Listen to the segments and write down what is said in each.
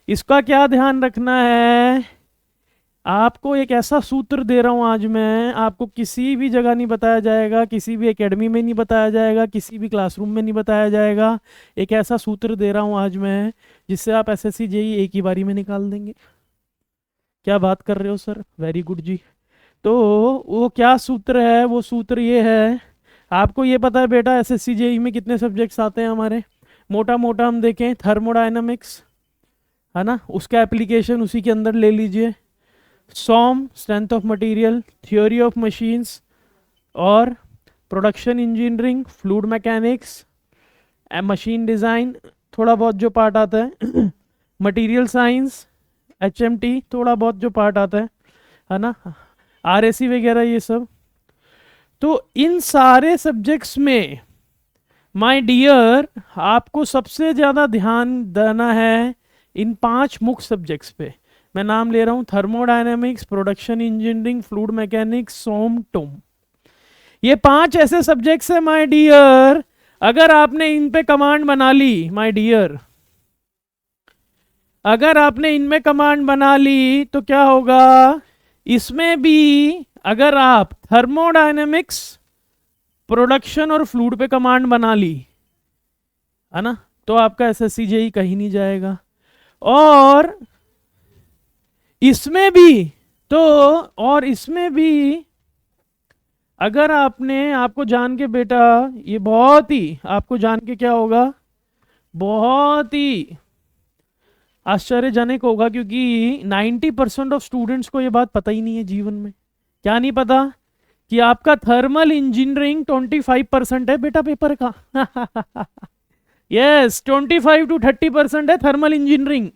इसका क्या ध्यान रखना है, आपको एक ऐसा सूत्र दे रहा हूं आज मैं, आपको किसी भी जगह नहीं बताया जाएगा, किसी भी एकेडमी में नहीं बताया जाएगा, किसी भी क्लासरूम में नहीं बताया जाएगा। एक ऐसा सूत्र दे रहा हूं आज मैं जिससे आप एसएससी जेई एक ही बारी में निकाल देंगे। क्या बात कर रहे हो सर, वेरी गुड जी। तो वो क्या सूत्र है, वो सूत्र ये है, आपको ये पता है बेटा एसएससी जेई में कितने सब्जेक्ट्स आते हैं हमारे, मोटा मोटा हम देखें थर्मोडायनामिक्स, है ना, उसका एप्लीकेशन उसी के अंदर ले लीजिए, SOM strength of material, theory of machines, और production engineering, fluid mechanics, machine design, थोड़ा बहुत जो पार्ट आता है मटेरियल साइंस, एचएमटी, थोड़ा बहुत जो पार्ट आता है ना, आरएसी वगैरह ये सब। तो इन सारे सब्जेक्ट्स में माय डियर आपको सबसे ज़्यादा ध्यान देना है इन 5 मुख्य सब्जेक्ट्स पे। मैं नाम ले रहा हूँ, thermodynamics, production engineering, fluid mechanics, SOM, TOM. ये 5 ऐसे सब्जेक्ट्स हैं माय डियर, अगर आपने इन पे कमांड बना ली माय डियर, अगर आपने इनमें कमांड बना ली तो क्या होगा, इसमें भी अगर आप थर्मोडायनेमिक्स, प्रोडक्शन और फ्लूइड पे कमांड बना ली, है ना, तो आपका एसएससी जेई कहीं नहीं जाएगा। और इसमें भी तो, और इसमें भी अगर आपने, आपको जान के बेटा ये बहुत ही, आपको जान के क्या होगा, बहुत ही आश्चर्यजनक होगा, क्योंकि 90% ऑफ स्टूडेंट्स को ये बात पता ही नहीं है जीवन में। क्या नहीं पता कि आपका थर्मल इंजीनियरिंग 25% है बेटा पेपर का। यस, 25 to 30% है थर्मल इंजीनियरिंग,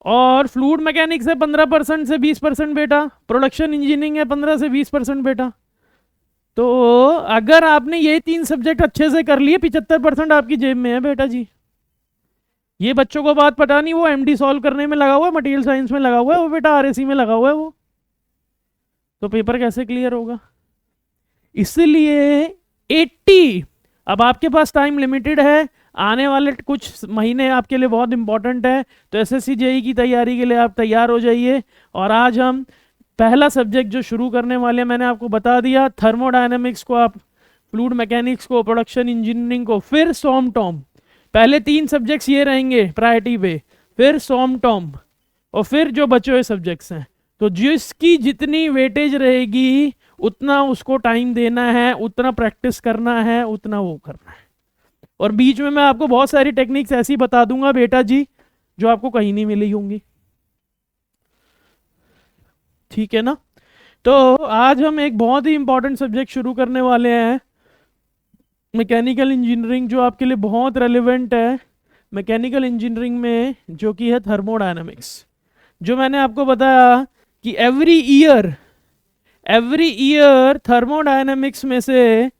और फ्लूइड मैकेनिक्स है 15% से 20% बेटा, प्रोडक्शन इंजीनियरिंग है 15 से 20% बेटा। तो अगर आपने ये 3 सब्जेक्ट अच्छे से कर लिए, 75% आपकी जेब में है बेटा जी। ये बच्चों को बात पता नहीं, वो एमडी सॉल्व करने में लगा हुआ है, मटेरियल साइंस में लगा हुआ है वो बेटा, आरएसी में लगा हुआ है वो, तो पेपर कैसे क्लियर होगा। इसलिए 80, अब आपके पास टाइम लिमिटेड है, आने वाले कुछ महीने आपके लिए बहुत इंपॉर्टेंट है, तो एसएससी जेई की तैयारी के लिए आप तैयार हो जाइए। और आज हम पहला सब्जेक्ट जो शुरू करने वाले हैं, मैंने आपको बता दिया, थर्मोडायनेमिक्स को आप, फ्लूइड मैकेनिक्स को, प्रोडक्शन इंजीनियरिंग को, फिर सोम टॉम। पहले 3 सब्जेक्ट्स ये रहेंगे प्रायोरिटी पे, फिर सोम टॉम, और फिर जो बचे हुए सब्जेक्ट्स हैं। तो जिसकी जितनी वेटेज रहेगी उतना उसको टाइम देना है, उतना प्रैक्टिस करना है, उतना वो करना है। और बीच में मैं आपको बहुत सारी टेक्निक्स ऐसी बता दूंगा बेटा जी जो आपको कहीं नहीं मिली होंगी, ठीक है ना। तो आज हम एक बहुत ही इंपॉर्टेंट सब्जेक्ट शुरू करने वाले हैं, मैकेनिकल इंजीनियरिंग, जो आपके लिए बहुत रेलिवेंट है। मैकेनिकल इंजीनियरिंग में जो कि है थर्मोडायनामिक्स, जो मैंने आपको बताया कि एवरी ईयर थर्मोडायनामिक्स में से,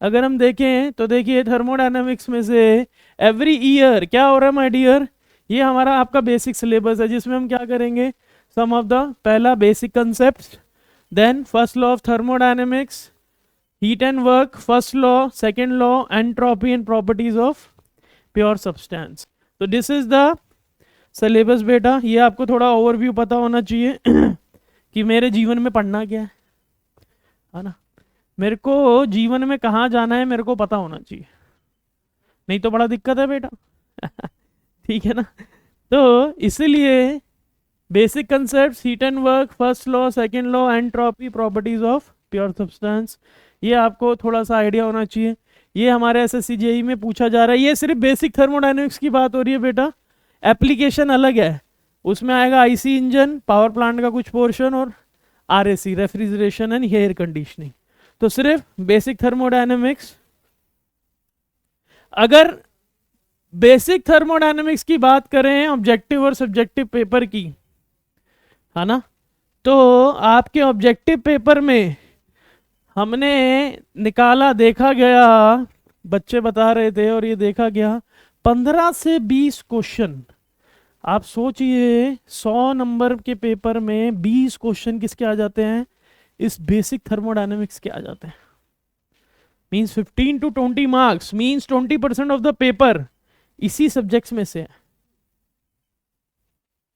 अगर हम देखें तो देखिए थर्मोडायनामिक्स में से एवरी ईयर क्या हो रहा है माय डियर, ये हमारा आपका बेसिक सिलेबस है, जिसमें हम क्या करेंगे, सम ऑफ द, पहला basic concept, then first law of thermodynamics, heat and work first law, second law, entropy and properties of pure substance. तो दिस इज द सिलेबस बेटा, ये आपको थोड़ा ओवरव्यू पता होना चाहिए कि मेरे जीवन में पढ़ना क्या है ना, मेरे को जीवन में कहाँ जाना है मेरे को पता होना चाहिए, नहीं तो बड़ा दिक्कत है बेटा। ठीक है ना। तो इसीलिए basic concept, heat and work, first law, second law, entropy, properties of pure substance, ये आपको थोड़ा सा आइडिया होना चाहिए। ये हमारे एसएससी जेई में पूछा जा रहा है। ये सिर्फ बेसिक थर्मोडायनेमिक्स की बात हो रही है बेटा, एप्लीकेशन अलग है, उसमें आएगा आईसी इंजन, पावर प्लांट का कुछ पोर्शन, और RAC, refrigeration and air conditioning. तो सिर्फ बेसिक थर्मोडायनेमिक्स। अगर बेसिक थर्मोडायनेमिक्स की बात करें ऑब्जेक्टिव और सब्जेक्टिव पेपर की, है ना, तो आपके ऑब्जेक्टिव पेपर में हमने निकाला, देखा गया, बच्चे बता रहे थे और ये देखा गया, 15 से 20 क्वेश्चन। आप सोचिए 100 नंबर के पेपर में 20 क्वेश्चन किसके आ जाते हैं, इस बेसिक थर्मोडायनेमिक्स के आ जाते हैं। Means 15 to 20 marks, means 20% of the paper इसी सब्जेक्ट्स में से है।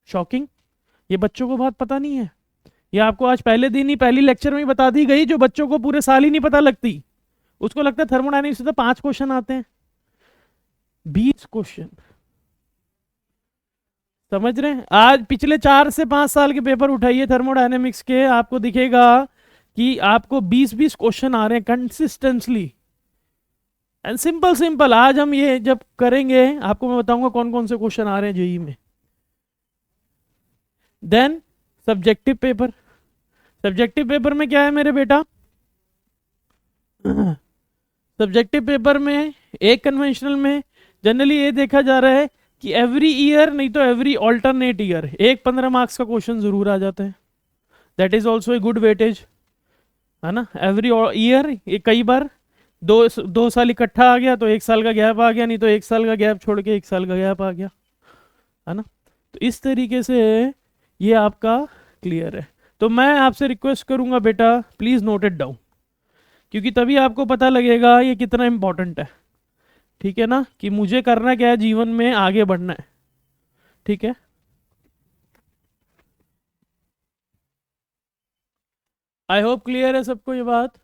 शॉकिंग, ये बच्चों को बात पता नहीं है। ये आपको आज पहले दिन ही पहली लेक्चर में ही बता दी गई, जो बच्चों को पूरे साल ही नहीं पता लगती। उसको लगता है थर्मोडायनेमिक्स से तो 5 क्वेश्चन आते हैं, 20 क्वेश्चन। समझ रहे हैं? आज पिछले 4 से 5 साल के पेपर उठाइए थर्मोडायनेमिक्स के, आपको दिखेगा कि आपको 20-20 क्वेश्चन आ रहे हैं कंसिस्टेंटली एंड सिंपल सिंपल। आज हम ये जब करेंगे आपको मैं बताऊंगा कौन कौन से क्वेश्चन आ रहे हैं जेई में। Then subjective paper, subjective paper में क्या है मेरे बेटा? सब्जेक्टिव पेपर में एक कन्वेंशनल में जनरली ये देखा जा रहा है कि एवरी ईयर नहीं तो एवरी ऑल्टरनेट ईयर एक 15 मार्क्स का क्वेश्चन जरूर आ जाता है। That is also a good weightage, है ना? एवरी ईयर, कई बार दो साल इकट्ठा आ गया तो 1 साल का गैप आ गया, नहीं तो 1 साल का गैप छोड़ के 1 साल का गैप आ गया, है ना? तो इस तरीके से ये आपका क्लियर है। तो मैं आपसे रिक्वेस्ट करूंगा बेटा प्लीज नोट इट डाउन, क्योंकि तभी आपको पता लगेगा ये कितना इंपॉर्टेंट है। ठीक है ना? कि मुझे करना क्या है जीवन में, आगे बढ़ना है। ठीक है, आई होप क्लियर है सबको ये बात।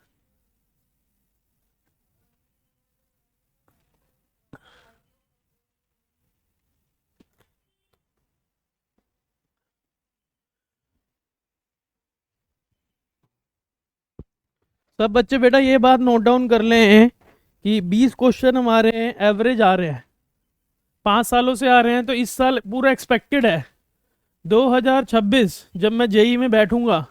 सब बच्चे बेटा ये बात नोट डाउन कर लें कि 20 क्वेश्चन हमारे एवरेज आ रहे हैं, 5 सालों से आ रहे हैं, तो इस साल पूरा एक्सपेक्टेड है 2026 जब मैं जेई में बैठूंगा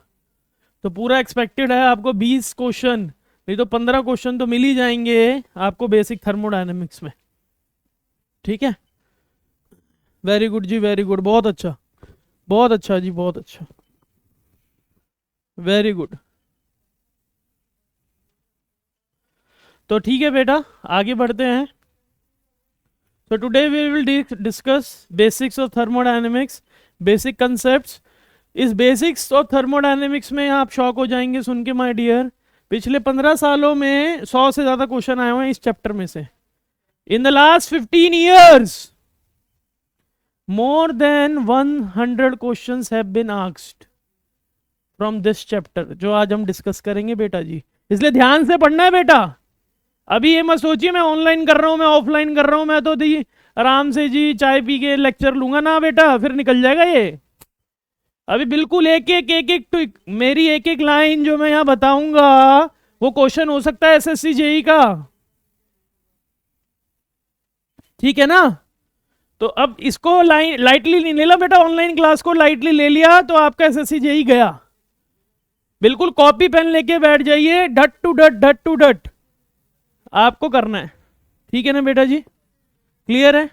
तो पूरा एक्सपेक्टेड है आपको 20 क्वेश्चन नहीं तो 15 क्वेश्चन तो मिल ही जाएंगे आपको बेसिक थर्मोडायनेमिक्स में। ठीक है, वेरी गुड जी, वेरी गुड, बहुत अच्छा, बहुत अच्छा जी, बहुत अच्छा, वेरी गुड। तो ठीक है बेटा, आगे बढ़ते हैं। So today we will discuss basics of thermodynamics, basic concepts। इस बेसिक्स ऑफ थर्मोडायनेमिक्स में आप शॉक हो जाएंगे सुन के माय डियर। पिछले 15 सालों में 100 से ज्यादा क्वेश्चन आए हुए हैं इस चैप्टर में से। In the last 15 years more than 100 questions have been asked from this chapter, जो आज हम डिस्कस करेंगे बेटा जी। इसलिए ध्यान से पढ़ना है बेटा। अभी ये मत सोचिए मैं ऑनलाइन कर रहा हूं, मैं ऑफलाइन कर रहा हूं, मैं तो दी आराम से जी चाय पी के लेक्चर लूंगा ना बेटा, फिर निकल जाएगा ये। अभी बिल्कुल एक एक मेरी एक एक लाइन जो मैं यहां बताऊंगा वो क्वेश्चन हो सकता है एसएससी जेई का। ठीक है ना? तो अब इसको लाइटली नहीं लेना बेटा, ऑनलाइन क्लास को लाइटली ले लिया तो आपका एसएससी जेई गया। बिल्कुल कॉपी पेन लेके बैठ जाइए, डट टू डट, डट टू डट आपको करना है। ठीक है ना बेटा जी? क्लियर है?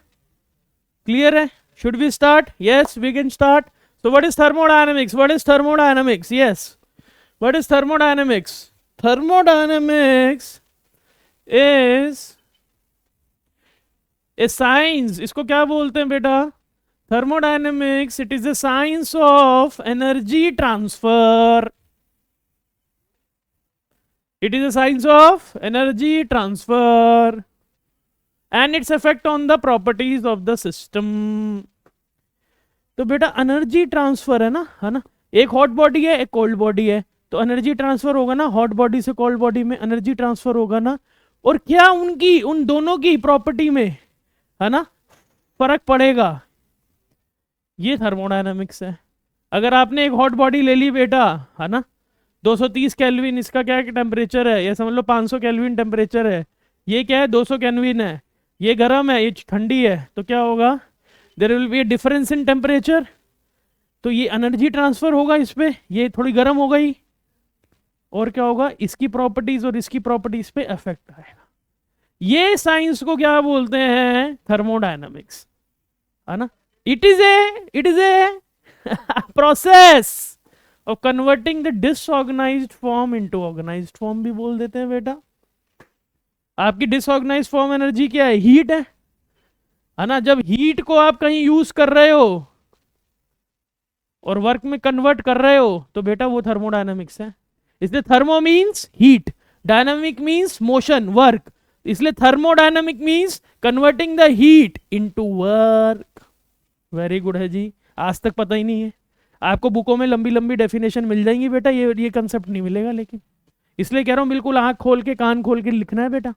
क्लियर है? Should we start? Yes we can start. So what is thermodynamics? What is thermodynamics? Yes. What is thermodynamics? Thermodynamics is a science. इसको क्या बोलते हैं बेटा? Thermodynamics, it is a science of energy transfer. It is a science of energy transfer and its effect on the properties of the system. तो बेटा energy transfer है ना? एक हॉट बॉडी है, एक कोल्ड बॉडी है, तो एनर्जी ट्रांसफर होगा ना, हॉट बॉडी से कोल्ड बॉडी में एनर्जी ट्रांसफर होगा ना। और क्या उन दोनों की प्रॉपर्टी में, है ना, फर्क पड़ेगा, ये थर्मोडायनामिक्स है। अगर आपने एक हॉट बॉडी ले ली बेटा, है ना, 230 केल्विन इसका क्या टेम्परेचर है, ये समझ लो 500 केल्विन टेम्परेचर है, ये क्या है 200 केल्विन है, ये गर्म है, ये ठंडी है, तो क्या होगा? There will be a difference in temperature. तो ये एनर्जी ट्रांसफर होगा इस पे, ये थोड़ी गर्म हो गई, और क्या होगा? इसकी प्रॉपर्टीज और इसकी प्रॉपर्टीज पे इफेक्ट आएगा। ये साइंस को क्या बोलते हैं? थर्मोडायनामिक्स, है ना? It is a process of converting the disorganised form into organised form भी बोल देते हैं बेटा। आपकी डिसऑर्गेनाइज्ड फॉर्म एनर्जी क्या है? हीट है ना? जब हीट को आप कहीं यूज कर रहे हो और वर्क में कन्वर्ट कर रहे हो तो बेटा वो थर्मोडायनामिक्स है। इसलिए thermo means heat, dynamic means motion, work. इसलिए thermodynamic means converting the heat into work. Very good है जी, आज तक पता ही नहीं है आपको। बुकों में लंबी लंबी डेफिनेशन मिल जाएंगी बेटा, ये कंसेप्ट नहीं मिलेगा। लेकिन इसलिए कह रहा हूं बिल्कुल आंख खोल के कान खोल के लिखना है बेटा,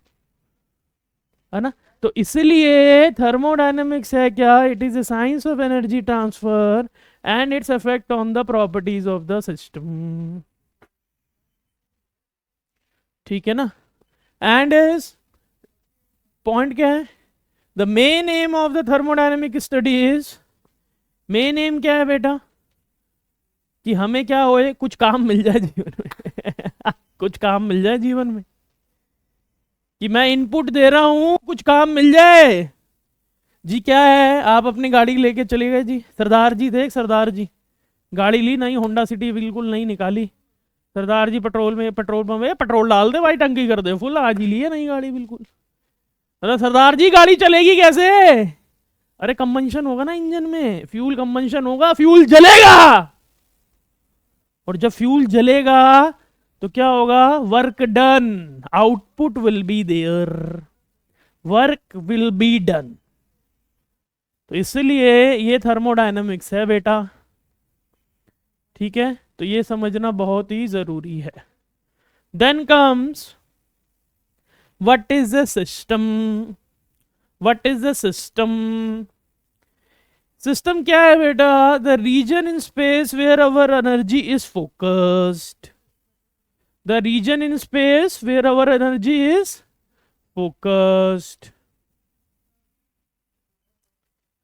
है ना। तो इसलिए थर्मोडायनेमिक्स है क्या, it is A science of energy transfer and its effect on the properties of the system. ठीक है ना। एंड इज पॉइंट क्या है, the main M of the thermodynamic study is, main M क्या है बेटा, कि हमें क्या होए, कुछ काम मिल जाए जीवन में कुछ काम मिल जाए जीवन में, कि मैं इनपुट दे रहा हूं कुछ काम मिल जाए जी। क्या है, आप अपनी गाड़ी लेके चले गए जी, सरदार जी थे एक सरदार जी, गाड़ी ली नई होंडा सिटी, बिल्कुल नई निकाली। सरदार जी पेट्रोल में, पेट्रोल पंप में पेट्रोल डाल दे भाई, टंकी कर दे फुल, आज ही लिए नई गाड़ी बिल्कुल। अरे सरदार जी गाड़ी चलेगी कैसे, अरे कंबंशन होगा ना इंजन में, फ्यूल कंबंशन होगा, फ्यूल जलेगा, और जब फ्यूल जलेगा तो क्या होगा, work done, output will be there, work will be done. तो इसलिए ये थर्मोडायनेमिक्स है बेटा, ठीक है। तो ये समझना बहुत ही जरूरी है। Then comes what is the system, what is the system, system क्या है बेटा, the region in space where our energy is focused, the region in space where our energy is focused,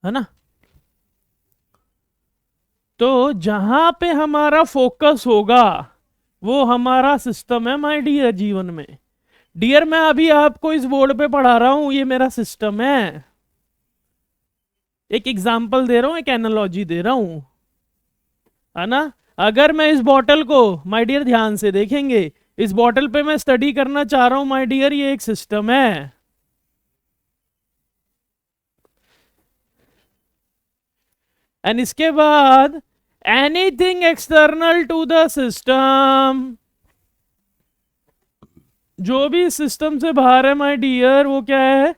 है ना। तो जहां पे हमारा फोकस होगा वो हमारा सिस्टम है माय डियर जीवन में। डियर मैं अभी आपको इस बोर्ड पे पढ़ा रहा हूं, ये मेरा सिस्टम है। एक एग्जांपल दे रहा हूं, एक एनालॉजी दे रहा हूं, है ना। अगर मैं इस बॉटल को, माय डियर ध्यान से देखेंगे, इस बॉटल पे मैं स्टडी करना चाह रहा हूं माय डियर, ये एक सिस्टम है। एंड इसके बाद anything external to the system, जो भी सिस्टम से बाहर है माय डियर वो क्या है,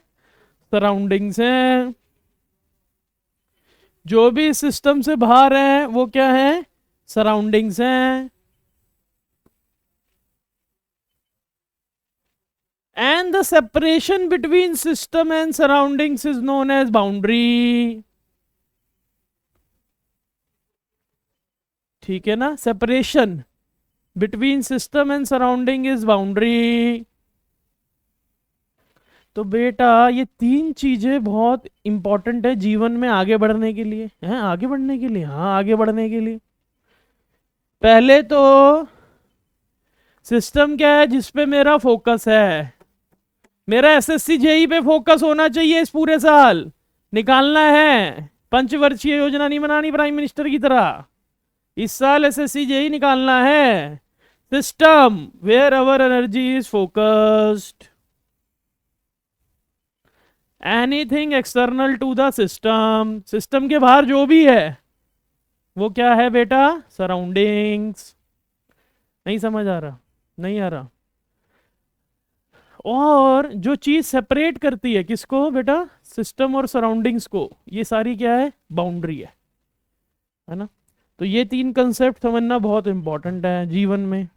सराउंडिंग्स है। जो भी सिस्टम से बाहर है वो क्या है, सराउंडिंग्स हैं। And the separation between system and surroundings is known as boundary. ठीक है ना, separation between system and surrounding is boundary. तो बेटा ये तीन चीजें बहुत इंपॉर्टेंट है जीवन में आगे बढ़ने के लिए, हैं आगे बढ़ने के लिए, हाँ आगे बढ़ने के लिए। पहले तो सिस्टम क्या है जिसपे मेरा फोकस है, मेरा एसएससी जेई पे फोकस होना चाहिए इस पूरे साल, निकालना है, पंचवर्षीय योजना नहीं बनानी प्राइम मिनिस्टर की तरह, इस साल एसएससी जेई निकालना है। System where our energy is focused, anything external to the system, system के बाहर जो भी है वो क्या है बेटा, सराउंडिंग्स। नहीं समझ आ रहा, नहीं आ रहा। और जो चीज सेपरेट करती है किसको बेटा, सिस्टम और सराउंडिंग्स को, ये सारी क्या है, बाउंड्री है ना। तो ये तीन कंसेप्ट समझना बहुत इंपॉर्टेंट है जीवन में,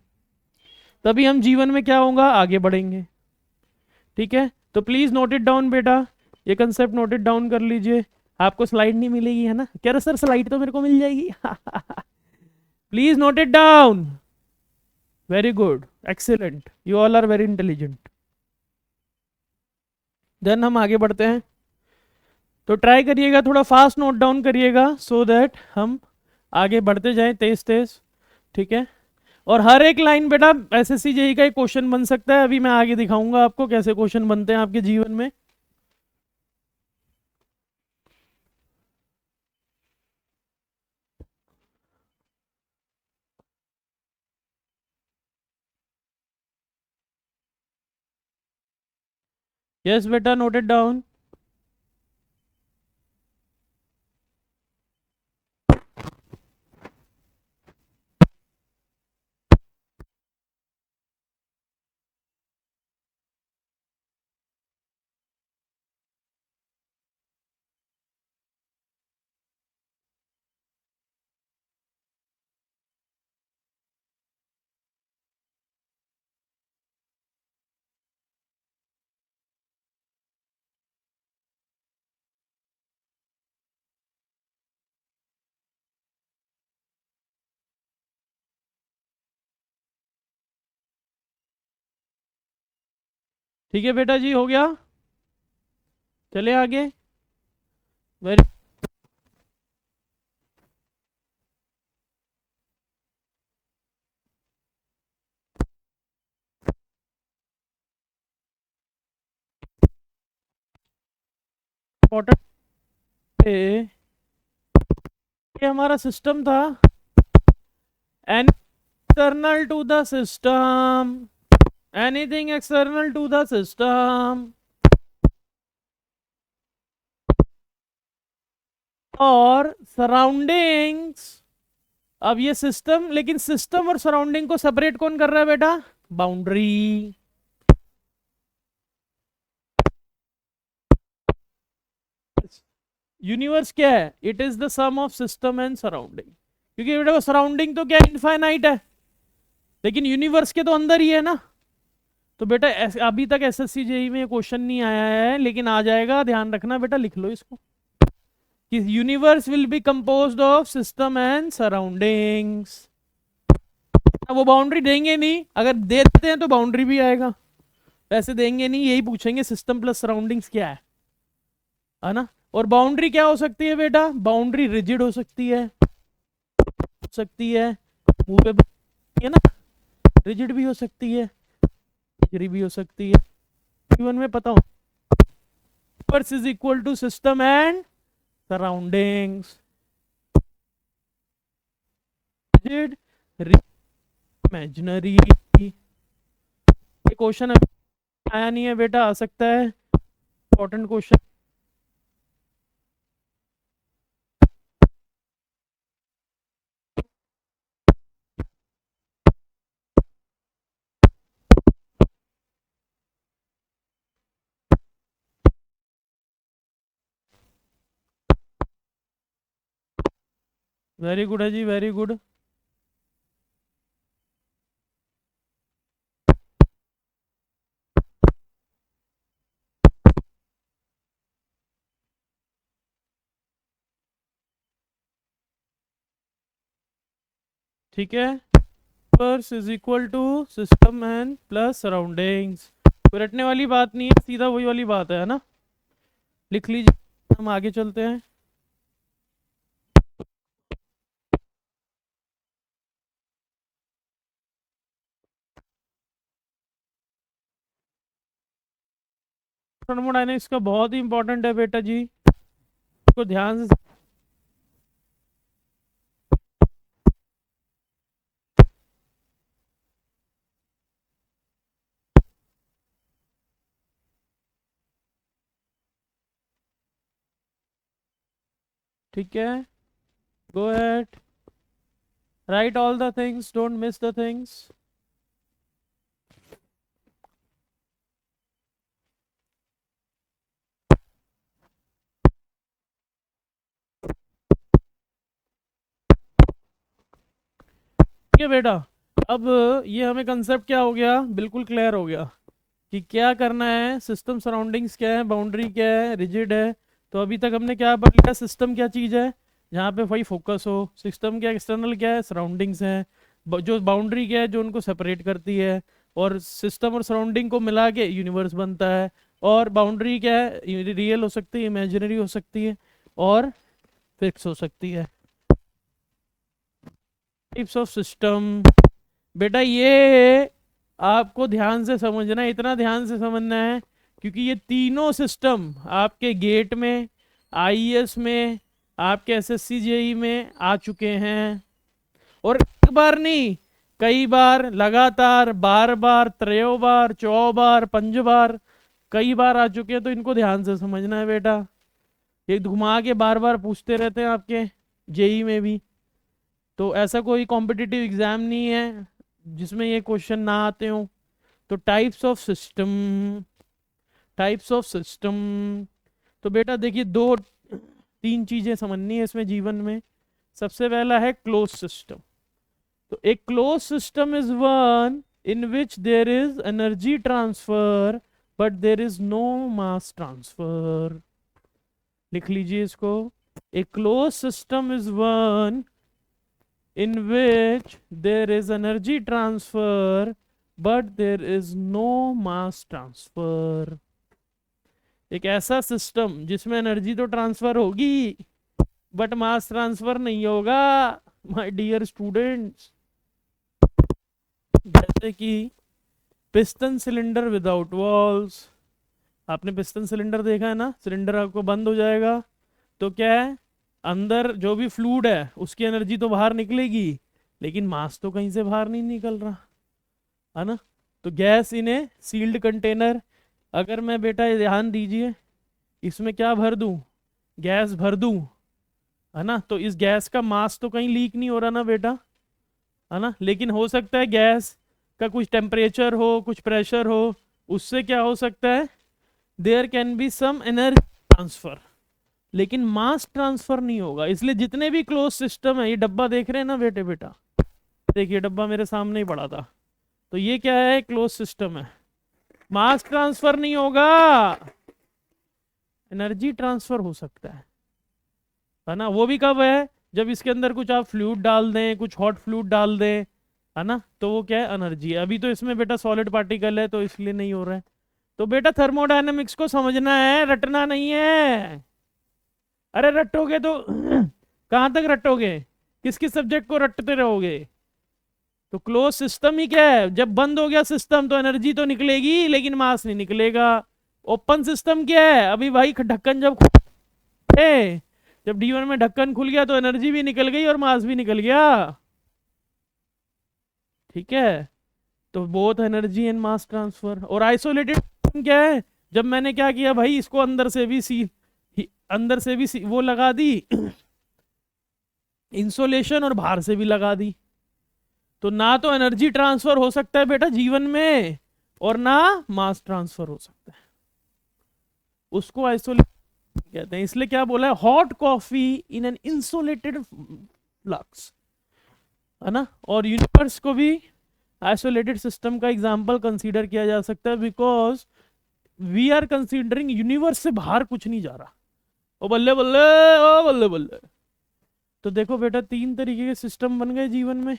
तभी हम जीवन में क्या होगा, आगे बढ़ेंगे। ठीक है, तो प्लीज नोट इट डाउन बेटा, ये कंसेप्ट नोट इट डाउन कर लीजिए। आपको स्लाइड नहीं मिलेगी है ना, कह रहे सर स्लाइड तो मेरे को मिल जाएगी please note it down. Very good, excellent, you all are very intelligent. Then हम आगे बढ़ते हैं, तो ट्राई करिएगा थोड़ा फास्ट नोट डाउन करिएगा, सो दैट हम आगे बढ़ते जाएं तेज तेज। ठीक है, और हर एक लाइन बेटा एसएससी जेई का एक क्वेश्चन बन सकता है, अभी मैं आगे दिखाऊंगा आपको कैसे क्वेश्चन बनते हैं आपके जीवन में। यस बेटा, नोट इट डाउन। ठीक है बेटा जी, हो गया। चले आगे। Very important. ये हमारा सिस्टम था। An external to the system, anything external to the system और सराउंडिंग्स। अब ये सिस्टम, लेकिन सिस्टम और सराउंडिंग को सेपरेट कौन कर रहा है बेटा? बाउंड्री। यूनिवर्स क्या है? It is the sum of system and surrounding. क्योंकि बेटा वो सराउंडिंग तो क्या इनफाइनाइट है, लेकिन यूनिवर्स के तो अंदर ही है ना। तो बेटा अभी तक एसएससी जेई में क्वेश्चन नहीं आया है, लेकिन आ जाएगा, ध्यान रखना बेटा, लिख लो इसको कि universe will be composed of system and surroundings. वो बाउंड्री देंगे नहीं, अगर दे देते हैं तो बाउंड्री भी आएगा, वैसे देंगे नहीं, यही पूछेंगे सिस्टम प्लस सराउंडिंग्स क्या है ना। और बाउंड्री क्या हो सकती है बेटा? बाउंड्री रिजिड हो सकती है, मूवेबल है ना, रिजिड भी हो सकती है, फ्री भी हो सकती है। जीवन में पता हो universe is equal to system and surroundings. Rigid, imaginary. ये क्वेश्चन अभी आया नहीं है बेटा, आ सकता है, इंपॉर्टेंट क्वेश्चन। वेरी गुड है जी, वेरी गुड। ठीक है, universe is equal to system and plus surroundings. कोई रटने वाली बात नहीं है, सीधा वही वाली बात है ना। लिख लीजिए, हम आगे चलते हैं। थर्मोडायनेमिक्स का बहुत ही इंपॉर्टेंट है बेटा जी, इसको ध्यान से। ठीक है, go ahead, right all the things, don't miss the things. ठीक है बेटा, अब ये हमें कंसेप्ट क्या हो गया, बिल्कुल क्लियर हो गया कि क्या करना है। सिस्टम सराउंडिंग्स क्या है, बाउंड्री क्या है, रिजिड है। तो अभी तक हमने क्या पढ़ लिया? सिस्टम क्या चीज़ है, जहाँ पे वही फोकस हो। सिस्टम क्या, एक्सटर्नल क्या है, सराउंडिंग्स है। जो बाउंड्री क्या है, जो उनको सेपरेट करती है। और सिस्टम और सराउंडिंग को मिला के यूनिवर्स बनता है। और बाउंड्री क्या है, रियल हो सकती है, इमेजिनरी हो सकती है, और फिक्स हो सकती है। टाइप्स ऑफ सिस्टम, बेटा ये आपको ध्यान से समझना है, इतना ध्यान से समझना है, क्योंकि ये तीनों सिस्टम आपके गेट में, आईएएस में, आपके एसएससी जेई में आ चुके हैं। और एक बार नहीं, कई बार, लगातार, बार बार, त्रयो बार, चौ बार, पंज बार, कई बार आ चुके हैं। तो इनको ध्यान से समझना है बेटा, ये घुमा के बार बार पूछते रहते हैं आपके जेई में भी। तो ऐसा कोई कॉम्पिटिटिव एग्जाम नहीं है जिसमें ये क्वेश्चन ना आते हो। तो types of system, types of system, तो बेटा देखिए, दो तीन चीजें समझनी है इसमें जीवन में। सबसे पहला है क्लोज सिस्टम। तो एक close system is one in which there is energy transfer but there is no mass transfer. लिख लीजिए इसको, a close system is one in which there is energy transfer but there is no mass transfer. एक ऐसा system जिसमें energy तो transfer होगी but mass transfer नहीं होगा, माय डियर स्टूडेंट्स। जैसे कि पिस्टन सिलेंडर विदाउट वॉल्स। आपने पिस्टन सिलेंडर देखा है ना, सिलेंडर आपको बंद हो जाएगा तो क्या है, अंदर जो भी फ्लूइड है उसकी एनर्जी तो बाहर निकलेगी, लेकिन मास तो कहीं से बाहर नहीं निकल रहा, है ना। तो gas in a sealed container. अगर मैं बेटा ये ध्यान दीजिए, इसमें क्या भर दूं, गैस भर दूं, है ना, तो इस गैस का मास तो कहीं लीक नहीं हो रहा ना बेटा, है ना। लेकिन हो सकता है गैस का कुछ टेम्परेचर हो, कुछ प्रेशर हो, उससे क्या हो सकता है, there can be some energy transfer, लेकिन मास ट्रांसफर नहीं होगा। इसलिए जितने भी क्लोज सिस्टम है, ये डब्बा देख रहे हैं ना बेटे, बेटा देखिए डब्बा मेरे सामने ही पड़ा था, तो ये क्या है, क्लोज सिस्टम है, मास ट्रांसफर नहीं होगा, एनर्जी ट्रांसफर हो सकता है ना। वो भी कब है, जब इसके अंदर कुछ आप फ्लूइड डाल दें, कुछ हॉट फ्लूइड डाल दें, है ना, तो वो क्या है, एनर्जी है। अभी तो इसमें बेटा सॉलिड पार्टिकल है तो इसलिए नहीं हो रहा है। तो बेटा थर्मोडायनेमिक्स को समझना है, रटना नहीं है। अरे रटोगे तो कहाँ तक रटोगे, किस किस सब्जेक्ट को रटते रहोगे। तो क्लोज सिस्टम ही क्या है, जब बंद हो गया सिस्टम तो एनर्जी तो निकलेगी लेकिन मास नहीं निकलेगा। ओपन सिस्टम क्या है, अभी भाई ढक्कन जब खुले, जब D1 में ढक्कन खुल गया तो एनर्जी भी निकल गई और मास भी निकल गया, ठीक है। तो both energy and mass transfer. और आइसोलेटेड क्या है, जब मैंने क्या किया भाई, इसको अंदर से भी अंदर से भी वो लगा दी इंसुलेशन, और बाहर से भी लगा दी, तो ना तो एनर्जी ट्रांसफर हो सकता है बेटा जीवन में, और ना मास ट्रांसफर हो सकता है, उसको आइसोलेट कहते हैं। इसलिए क्या बोला है, hot coffee in an insulated flask, है ना। और यूनिवर्स को भी आइसोलेटेड सिस्टम का एग्जांपल कंसीडर किया जा सकता है, because we are considering universe से बाहर कुछ नहीं जा रहा। ओ बल्ले बल्ले, ओ बल्ले बल्ले। तो देखो बेटा, तीन तरीके के सिस्टम बन गए जीवन में,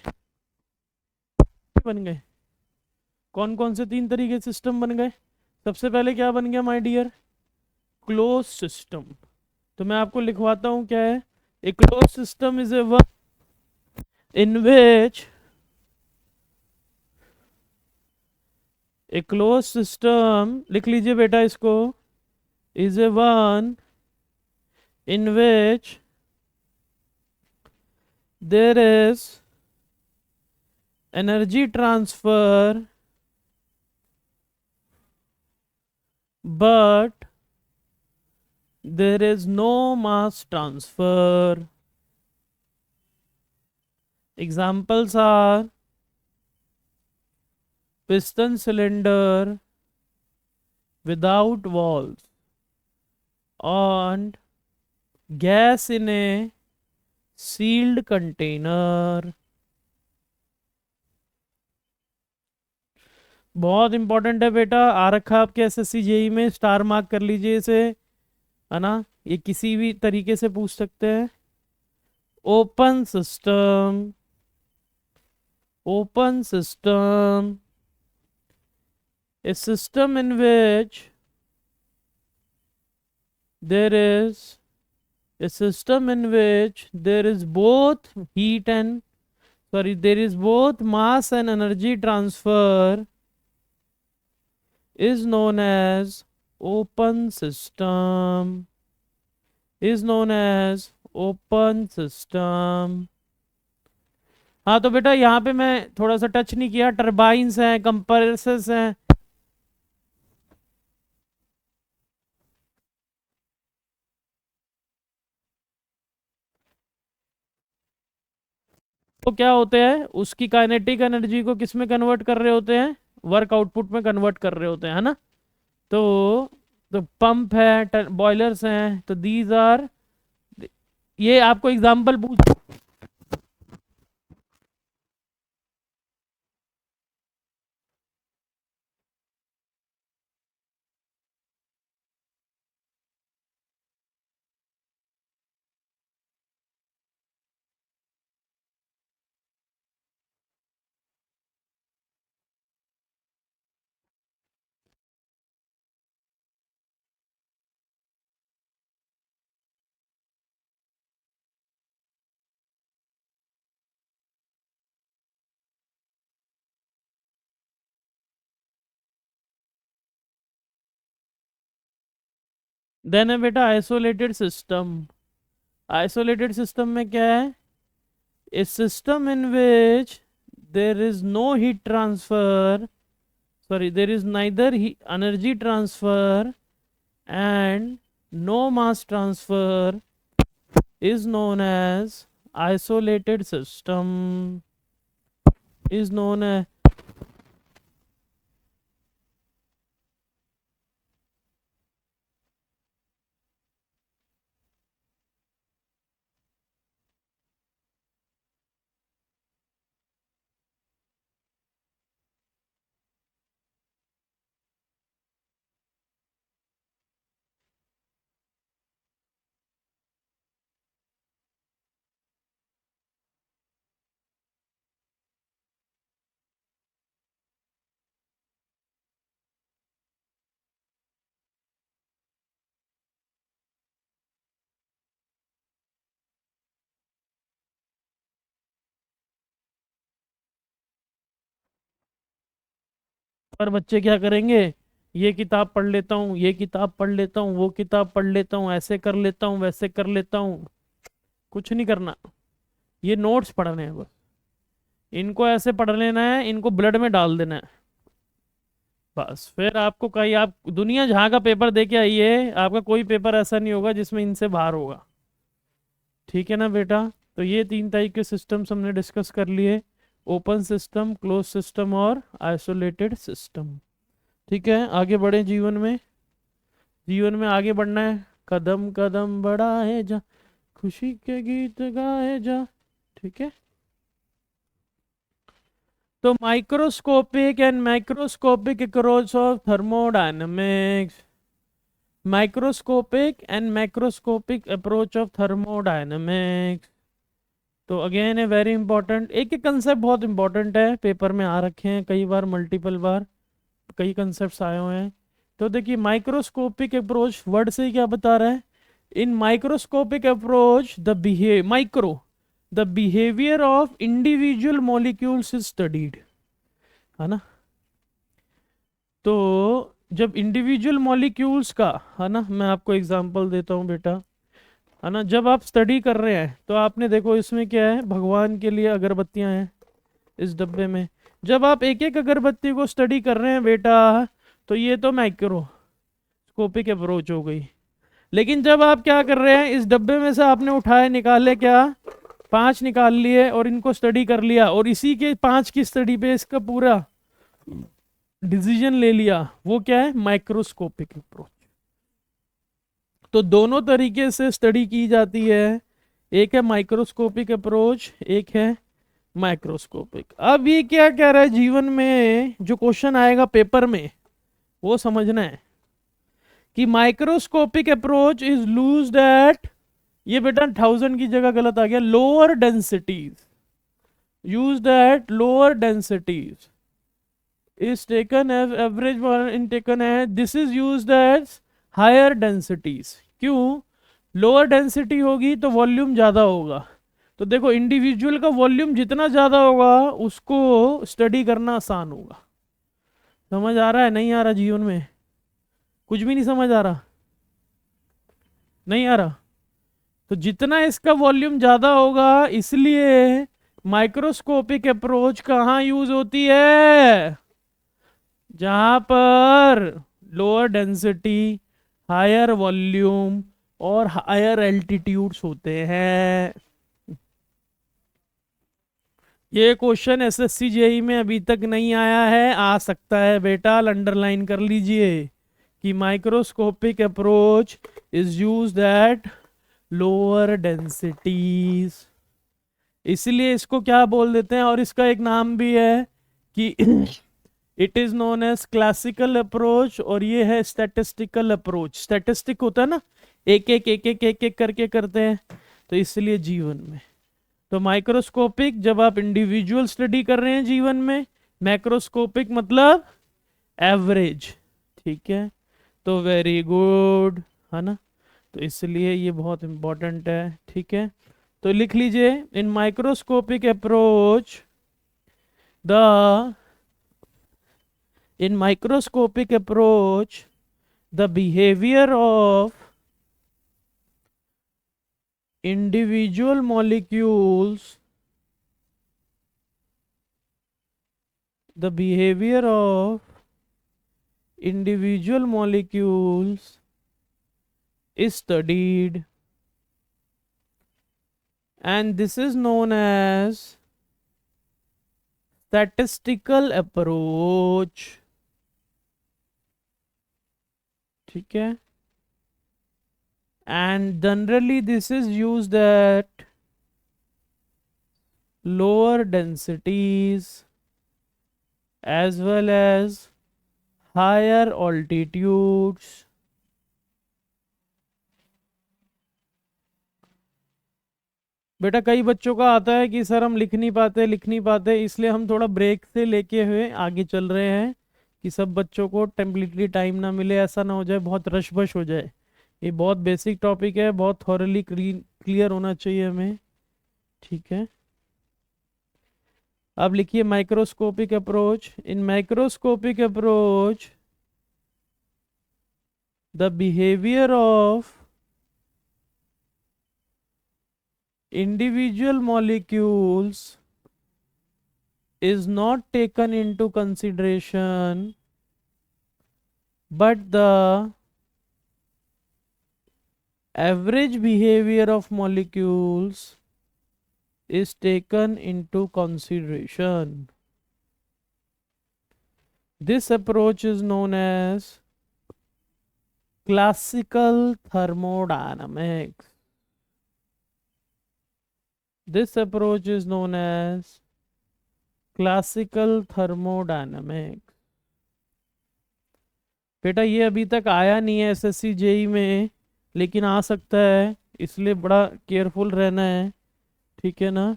बन गए। कौन कौन से तीन तरीके सिस्टम बन गए, सबसे पहले क्या बन गया माय डियर, क्लोज सिस्टम। तो मैं आपको लिखवाता हूं क्या है, a close system is a one in which, a close system लिख लीजिए बेटा इसको, is a one in which there is energy transfer but there is no mass transfer. Examples are piston cylinder without walls and gas in a sealed container. बहुत important है बेटा, आ रखा आपके SSC JE में, स्टार मार्क कर लीजिए इसे, है ना। ये किसी भी तरीके से पूछ सकते हैं। Open system, open system, a system in which there is there is both heat and, sorry, there is both mass and energy transfer, is known as open system, is known as open system। हाँ तो बेटा यहाँ पे मैं थोड़ा सा touch नहीं किया, टर्बाइंस हैं, कंप्रेसर्स हैं, तो क्या होते हैं, उसकी काइनेटिक एनर्जी को किस में कन्वर्ट कर रहे होते हैं, वर्क आउटपुट में कन्वर्ट कर रहे होते हैं, है ना। तो पंप है, बॉयलर्स हैं, तो दीज आर, ये आपको एग्जांपल पूछ देन है बेटा आइसोलेटेड सिस्टम। आइसोलेटेड सिस्टम में क्या है? A system in which there is no heat transfer, sorry, there is neither energy transfer and no mass transfer is known as isolated system, is known as पर बच्चे क्या करेंगे? ये किताब पढ़ लेता हूँ, ये किताब पढ़ लेता हूँ, वो किताब पढ़ लेता हूँ, ऐसे कर लेता हूँ, वैसे कर लेता हूँ। कुछ नहीं करना, ये नोट्स पढ़ने हैं बस। इनको ऐसे पढ़ लेना है, इनको ब्लड में डाल देना है बस। फिर आपको कहीं आप दुनिया जहाँ का पेपर दे के आइए, आपका कोई पेपर ऐसा नहीं होगा जिसमें इनसे बाहर होगा। ठीक है ना बेटा? तो ये 3 टाइप के सिस्टम्स हमने डिस्कस कर लिए, ओपन सिस्टम, क्लोज सिस्टम और आइसोलेटेड सिस्टम। ठीक है, आगे बढ़े जीवन में। जीवन में आगे बढ़ना है, कदम कदम बढ़ाए जा, खुशी के गीत गाए जा। ठीक है, तो microscopic and macroscopic approach of thermodynamics, microscopic and macroscopic approach of thermodynamics. तो अगेन है वेरी इंपॉर्टेंट, एक एक कंसेप्ट बहुत इंपॉर्टेंट है, पेपर में आ रखे हैं कई बार, मल्टीपल बार कई कंसेप्ट्स आए हुए हैं। तो देखिए माइक्रोस्कोपिक अप्रोच वर्ड से ही क्या बता रहा है? In microscopic approach the behaviour of individual molecules is studied, है ना? तो जब इंडिविजुअल मॉलिक्यूल्स का, है ना, मैं आपको एग्जांपल देता हूँ बेटा, है ना, जब आप स्टडी कर रहे हैं तो आपने देखो इसमें क्या है, भगवान के लिए अगरबत्तियां हैं इस डब्बे में। जब आप एक एक अगरबत्ती को स्टडी कर रहे हैं बेटा, तो ये तो माइक्रोस्कोपिक अप्रोच हो गई। लेकिन जब आप क्या कर रहे हैं, इस डब्बे में से आपने उठाए निकाले क्या, 5 निकाल लिए और इनको स्टडी कर लिया, और इसी के 5 की स्टडी पे इसका पूरा डिसीजन ले लिया, वो क्या है, माइक्रोस्कोपिक अप्रोच। तो दोनों तरीके से स्टडी की जाती है, एक है माइक्रोस्कोपिक अप्रोच, एक है माइक्रोस्कोपिक। अब ये क्या कह रहा है, जीवन में जो क्वेश्चन आएगा पेपर में वो समझना है कि microscopic approach is used eight, ये बेटा 1000 की जगह गलत आ गया, lower densities, used at lower densities is taken as average in taken as, this is used as higher densities। क्यों? लोअर डेंसिटी होगी तो वॉल्यूम ज़्यादा होगा। तो देखो इंडिविजुअल का वॉल्यूम जितना ज़्यादा होगा उसको स्टडी करना आसान होगा। समझ आ रहा है, नहीं आ रहा? जीवन में कुछ भी नहीं समझ आ रहा, नहीं आ रहा? तो जितना इसका वॉल्यूम ज़्यादा होगा, इसलिए माइक्रोस्कोपिक अप्रोच कहाँ यूज होती है? जहां पर लोअर डेंसिटी, हायर वॉल्यूम और हायर एल्टीट्यूड्स होते हैं। ये क्वेश्चन एसएससी जेई में अभी तक नहीं आया है, आ सकता है बेटा, अंडरलाइन कर लीजिए कि microscopic approach is used at lower densities, इसलिए इसको क्या बोल देते हैं, और इसका एक नाम भी है कि it is known as classical approach, और ये है स्टैटिस्टिकल अप्रोच। स्टैटिस्टिक होता है ना, एक एक एक एक एक एक करके करते हैं, तो इसलिए जीवन में। तो माइक्रोस्कोपिक जब आप इंडिविजुअल स्टडी कर रहे हैं जीवन में, मैक्रोस्कोपिक मतलब एवरेज। ठीक है, तो वेरी गुड, है ना? तो इसलिए ये बहुत इंपॉर्टेंट है। ठीक है, तो लिख लीजिए, in microscopic approach the in microscopic approach the behavior of individual molecules, the behavior of individual molecules is studied, and this is known as statistical approach. ठीक है, and generally this is used at lower densities as well as higher altitudes. बेटा कई बच्चों का आता है कि sir हम लिख नहीं पाते, इसलिए हम थोड़ा ब्रेक से लेके हुए आगे चल रहे हैं कि सब बच्चों को टेम्पलेटली टाइम ना मिले, ऐसा ना हो जाए बहुत रश बश हो जाए। ये बहुत बेसिक टॉपिक है, बहुत थॉरली क्लियर होना चाहिए हमें। ठीक है, अब लिखिए microscopic approach. In microscopic approach the behaviour of individual molecules is not taken into consideration, but the average behavior of molecules is taken into consideration. This approach is known as classical thermodynamics. This approach is known as classical thermodynamics. बेटा ये अभी तक आया नहीं है SSC JE में, लेकिन आ सकता है, इसलिए बड़ा केयरफुल रहना है। ठीक है ना,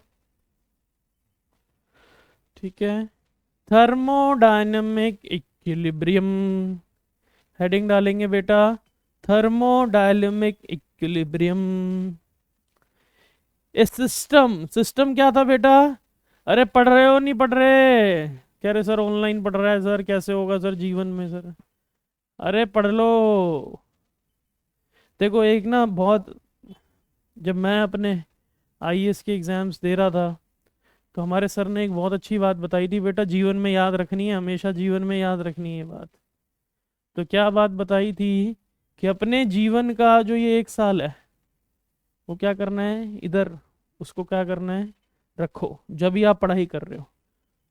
ठीक है। थर्मोडायनेमिक इक्विलिब्रियम हेडिंग डालेंगे बेटा, थर्मोडायनेमिक इक्विलिब्रियम। सिस्टम क्या था बेटा? अरे पढ़ रहे हो नहीं पढ़ रहे? कह रहे सर ऑनलाइन पढ़ रहा है सर, कैसे होगा सर जीवन में सर? अरे पढ़ लो। देखो एक ना बहुत, जब मैं अपने आईएएस के एग्ज़ाम्स दे रहा था तो हमारे सर ने एक बहुत अच्छी बात बताई थी, बेटा जीवन में याद रखनी है, हमेशा जीवन में याद रखनी है बात। तो क्या बात बताई थी कि अपने जीवन का जो ये 1 साल है वो क्या करना है, इधर उसको क्या करना है, रखो जब भी आप पढ़ाई कर रहे हो,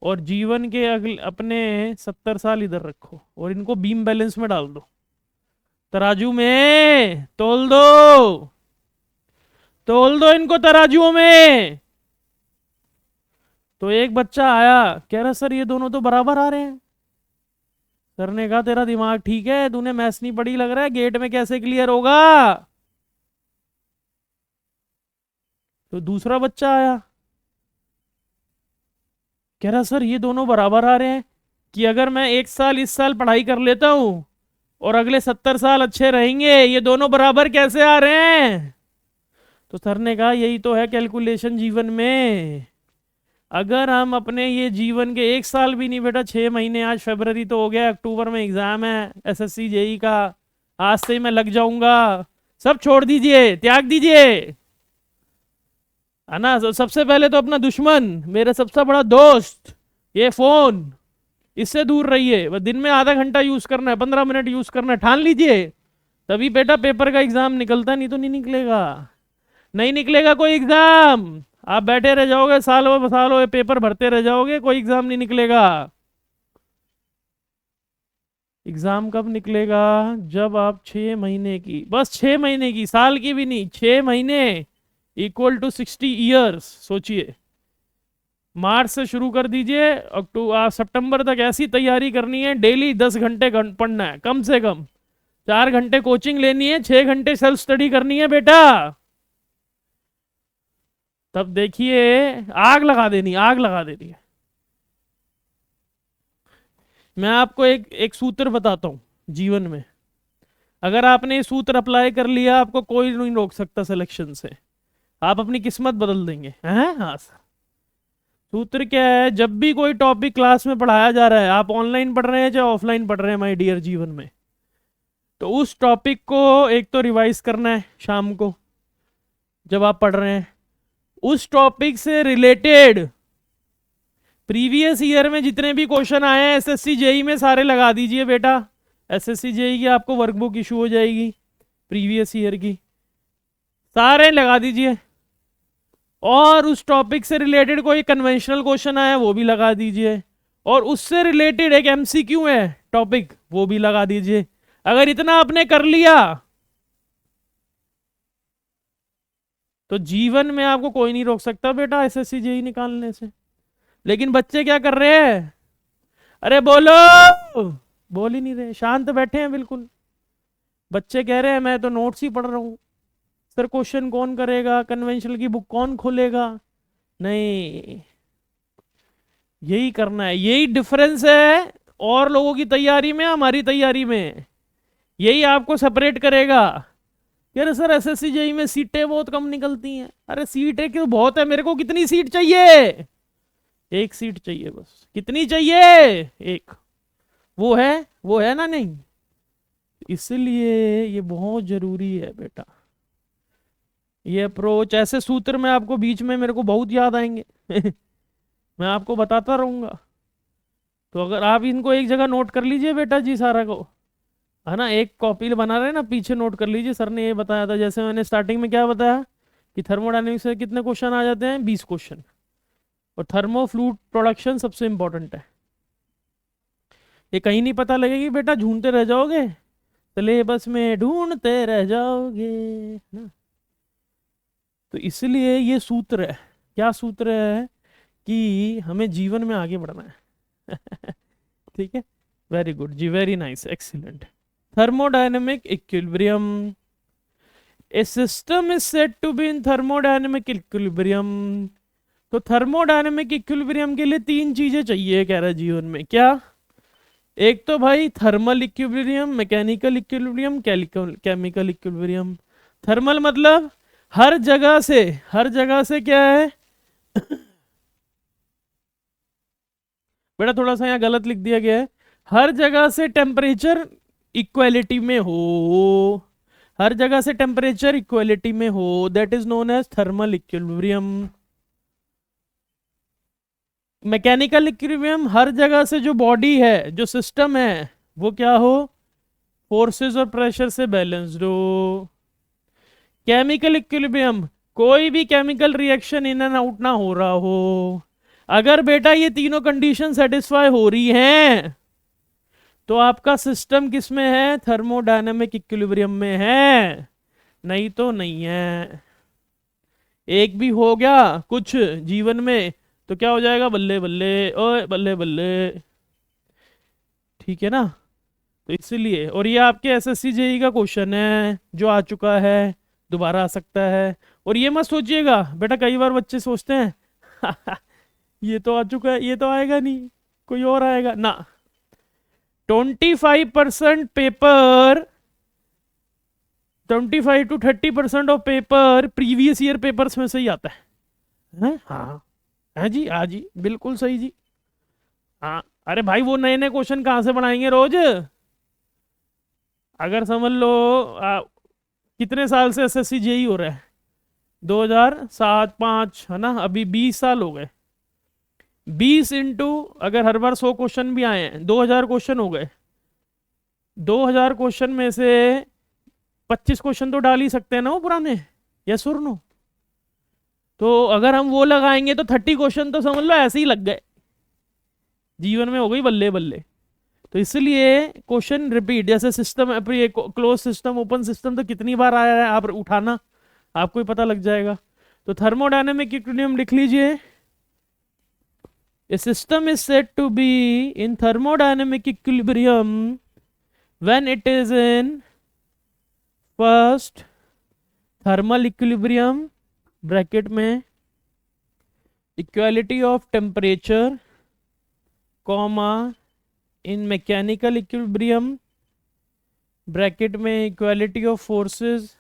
और जीवन के अगले अपने 70 साल इधर रखो और इनको बीम बैलेंस में डाल दो, तराजू में तोल दो इनको तराजुओं में। तो एक बच्चा आया कह रहा सर ये दोनों तो बराबर आ रहे हैं। सर ने कहा तेरा दिमाग ठीक है, तूने मैथ्स नहीं पढ़ी लग रहा है, गेट में कैसे क्लियर होगा? तो दूसरा बच्चा आया कह रहा सर ये दोनों बराबर आ रहे हैं कि अगर मैं 1 साल इस साल पढ़ाई कर लेता हूं और अगले 70 साल अच्छे रहेंगे, ये दोनों बराबर कैसे आ रहे हैं? तो सर ने कहा यही तो है कैलकुलेशन जीवन में। अगर हम अपने ये जीवन के 1 साल भी नहीं बेटा, 6 महीने, आज फरवरी तो हो गया, अक्टूबर में एग्जाम है एसएससी जेई का, आज से ही मैं लग जाऊंगा। सब छोड़ दीजिए, त्याग दीजिए, है ना। सबसे पहले तो अपना दुश्मन, मेरा सबसे बड़ा दोस्त ये फोन, इससे दूर रहिए। बस दिन में आधा घंटा यूज करना है, 15 मिनट यूज करना है, ठान लीजिए, तभी बेटा पेपर का एग्जाम निकलता, नहीं तो नहीं निकलेगा। नहीं निकलेगा कोई एग्जाम, आप बैठे रह जाओगे सालों सालों पेपर भरते रह जाओगे, कोई एग्जाम नहीं निकलेगा। एग्जाम कब निकलेगा? जब आप 6 महीने की, बस 6 महीने की, साल की भी नहीं, 6 महीने इक्वल टू 60 ईयर्स। सोचिए, मार्च से शुरू कर दीजिए, अक्टूबर सितंबर तक ऐसी तैयारी करनी है, डेली 10 घंटे पढ़ना है, कम से कम 4 घंटे कोचिंग लेनी है, 6 घंटे सेल्फ स्टडी करनी है बेटा। तब देखिए आग लगा देनी, आग लगा देनी है। मैं आपको एक सूत्र बताता हूं जीवन में, अगर आपने ये सूत्र अप्लाई कर लिया, आपको कोई नहीं रोक सकता सिलेक्शन से, आप अपनी किस्मत बदल देंगे हैं। हाँ सर, सूत्र क्या है? जब भी कोई टॉपिक क्लास में पढ़ाया जा रहा है, आप ऑनलाइन पढ़ रहे हैं चाहे ऑफलाइन पढ़ रहे हैं माय डियर जीवन में, तो उस टॉपिक को एक तो रिवाइज करना है शाम को, जब आप पढ़ रहे हैं, उस टॉपिक से रिलेटेड प्रीवियस ईयर में जितने भी क्वेश्चन आए हैं एसएससी जेई में सारे लगा दीजिए बेटा। एसएससी जेई की आपको वर्कबुक इशू हो जाएगी प्रीवियस ईयर की, सारे लगा दीजिए। और उस टॉपिक से रिलेटेड कोई कन्वेंशनल क्वेश्चन आया वो भी लगा दीजिए, और उससे रिलेटेड एक एमसीक्यू है टॉपिक वो भी लगा दीजिए। अगर इतना आपने कर लिया तो जीवन में आपको कोई नहीं रोक सकता बेटा एसएससी जेई निकालने से। लेकिन बच्चे क्या कर रहे हैं, अरे बोलो, बोल ही नहीं रहे, शांत बैठे हैं बिल्कुल। बच्चे कह रहे हैं मैं तो नोट्स ही पढ़ रहा हूँ सर, क्वेश्चन कौन करेगा, कन्वेंशनल की बुक कौन खोलेगा। नहीं, यही करना है, यही डिफरेंस है और लोगों की तैयारी में हमारी तैयारी में, यही आपको सेपरेट करेगा। यार सर एसएससी जेई में सीटें बहुत कम निकलती हैं, अरे सीटें क्यों बहुत है, मेरे को कितनी सीट चाहिए, एक सीट चाहिए बस। कितनी चाहिए, एक। वो है ना, नहीं। इसलिए ये बहुत जरूरी है बेटा, ये अप्रोच। ऐसे सूत्र में आपको बीच में मेरे को बहुत याद आएंगे मैं आपको बताता रहूंगा। तो अगर आप इनको एक जगह नोट कर लीजिए बेटा जी सारा को, है ना, एक कॉपी बना रहे हैं ना, पीछे नोट कर लीजिए। सर ने ये बताया था, जैसे मैंने स्टार्टिंग में क्या बताया कि थर्मोडायनेमिक्स से कितने क्वेश्चन आ जाते हैं, 20 क्वेश्चन, और थर्मो फ्लूइड प्रोडक्शन सबसे इंपॉर्टेंट है। ये कहीं नहीं पता लगेगी बेटा, ढूंढते रह जाओगे, सिलेबस में ढूंढते रह जाओगे ना। तो इसलिए ये सूत्र है, क्या सूत्र है कि हमें जीवन में आगे बढ़ना है ठीक है, वेरी गुड जी, very nice, excellent. Thermodynamic equilibrium, a system is said to be in thermodynamic equilibrium. तो थर्मोडायनेमिक इक्विलिब्रियम के लिए तीन चीजें चाहिए कह रहा है जीवन में, क्या? एक तो भाई thermal equilibrium, mechanical equilibrium, chemical equilibrium. Thermal मतलब हर जगह से क्या है बेटा थोड़ा सा यहाँ गलत लिख दिया गया है, हर जगह से टेम्परेचर इक्वलिटी में हो, हर जगह से टेम्परेचर इक्वलिटी में हो, that is known as thermal equilibrium. Mechanical equilibrium, हर जगह से जो बॉडी है, जो सिस्टम है, वो क्या हो, फोर्सेस और प्रेशर से बैलेंस्ड हो। केमिकल इक्विलिब्रियम, कोई भी chemical reaction in and out ना हो रहा हो। अगर बेटा ये तीनों कंडीशन सेटिस्फाई हो रही हैं तो आपका सिस्टम किस में है, थर्मोडायनेमिक इक्विलिब्रियम में है, नहीं तो नहीं है। एक भी हो गया कुछ जीवन में तो क्या हो जाएगा, बल्ले बल्ले, ओए बल्ले बल्ले, ठीक है ना। तो इसलिए, और ये आपके एसएससी जेई का क्वेश्चन है जो आ चुका है, दोबारा आ सकता है। और ये मत सोचिएगा बेटा, कई बार बच्चे सोचते हैं ये तो आ चुका है, ये तो आएगा नहीं, कोई और आएगा ना। 25% paper, 25 to 30% of paper previous year papers में से ही आता है? हाँ है जी, हाँ जी, बिल्कुल सही जी। हाँ, अरे भाई वो नए नए क्वेश्चन कहाँ से बनाएंगे रोज। अगर समझ लो कितने साल से एसएससी जेई हो रहा है, 2007-5 है ना, अभी 20 साल हो गए। 20 इंटू, अगर हर बार 100 क्वेश्चन भी आए हैं, 2000 क्वेश्चन हो गए। 2000 क्वेश्चन में से 25 क्वेश्चन तो डाल ही सकते हैं ना वो पुराने, यस और नो। तो अगर हम वो लगाएंगे तो 30 क्वेश्चन तो समझ लो ऐसे ही लग गए, जीवन में हो गई बल्ले बल्ले। तो इसलिए क्वेश्चन रिपीट, जैसे system close system, open system, तो कितनी बार आया है आप उठाना, आपको ही पता लग जाएगा। तो थर्मोडायनेमिक इक्विलिब्रियम लिख लीजिए, a system is said to be in thermodynamic equilibrium when it is in first thermal equilibrium bracket में equality of temperature, comma in mechanical equilibrium bracket में equality of forces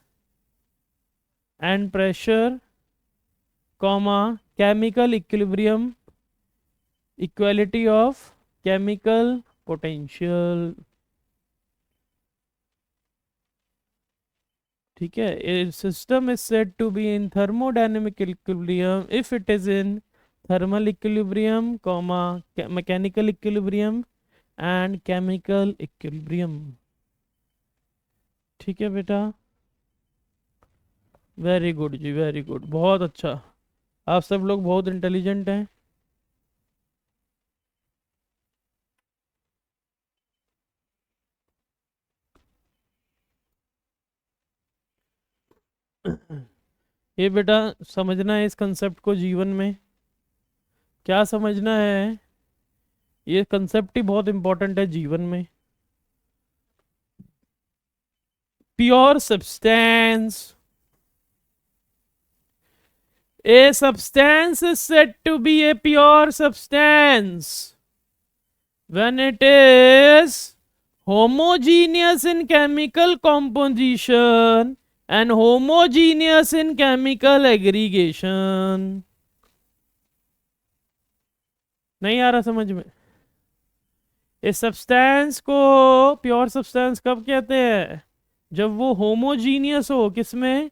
and pressure, comma chemical equilibrium equality of chemical potential. ठीक है, a system is said to be in thermodynamic equilibrium if it is in thermal equilibrium comma mechanical equilibrium and chemical equilibrium. ठीक है बेटा, very good जी, very good, बहुत अच्छा। आप सब लोग बहुत इंटेलिजेंट हैं। ये बेटा समझना है इस कंसेप्ट को जीवन में। क्या समझना है, ये कंसेप्ट ही बहुत इंपॉर्टेंट है जीवन में। Pure substance, a substance is said to be a pure substance when it is homogeneous in chemical composition and homogeneous in chemical aggregation। नहीं आ रहा समझ में? इस सब्सटेंस को प्योर सब्सटेंस कब कहते हैं? जब वो होमोजीनियस हो, किसमें?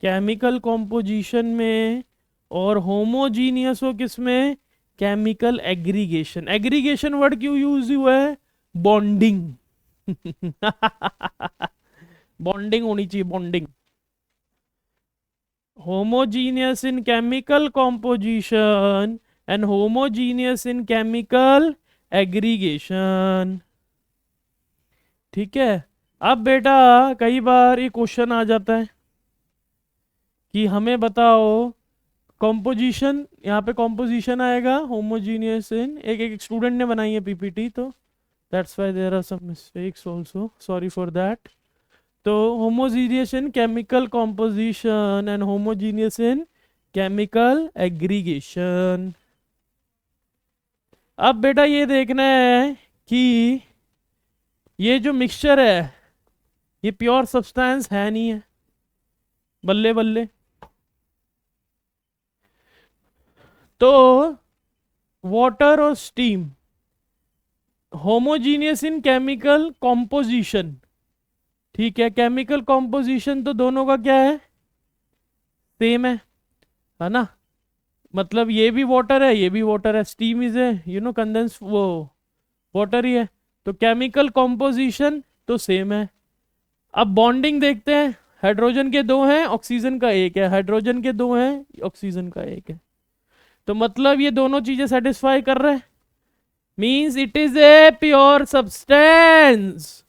केमिकल कॉम्पोजिशन में। और होमोजीनियस हो किसमें? Chemical aggregation. एग्रीगेशन वर्ड क्यों यूज हुआ है? बॉन्डिंग। बॉन्डिंग होनी चाहिए, bonding. Homogeneous in chemical composition and homogeneous in chemical aggregation. ठीक है। अब बेटा कई बार ये क्वेश्चन आ जाता है कि हमें बताओ कॉम्पोजिशन, यहाँ पे कॉम्पोजिशन आएगा होमोजीनियस इन, एक स्टूडेंट ने बनाई है पीपीटी, तो that's why there are some mistakes also, sorry for that. तो homogeneous in chemical composition and homogeneous in chemical aggregation. अब बेटा ये देखना है कि ये जो मिक्सचर है ये प्योर सब्सटेंस है नहीं है। बल्ले बल्ले। तो वाटर और steam homogeneous in chemical composition. ठीक है, केमिकल कॉम्पोजिशन तो दोनों का क्या है? सेम है ना? मतलब ये भी वाटर है, ये भी वाटर है, स्टीम इज है कंडेंस वो वाटर ही है। तो केमिकल कॉम्पोजिशन तो सेम है। अब बॉन्डिंग देखते हैं। हाइड्रोजन के दो हैं, ऑक्सीजन का एक है, हाइड्रोजन के दो हैं, ऑक्सीजन का एक है। तो मतलब ये दोनों चीजें सेटिस्फाई कर रहे हैं, means it is a pure substance.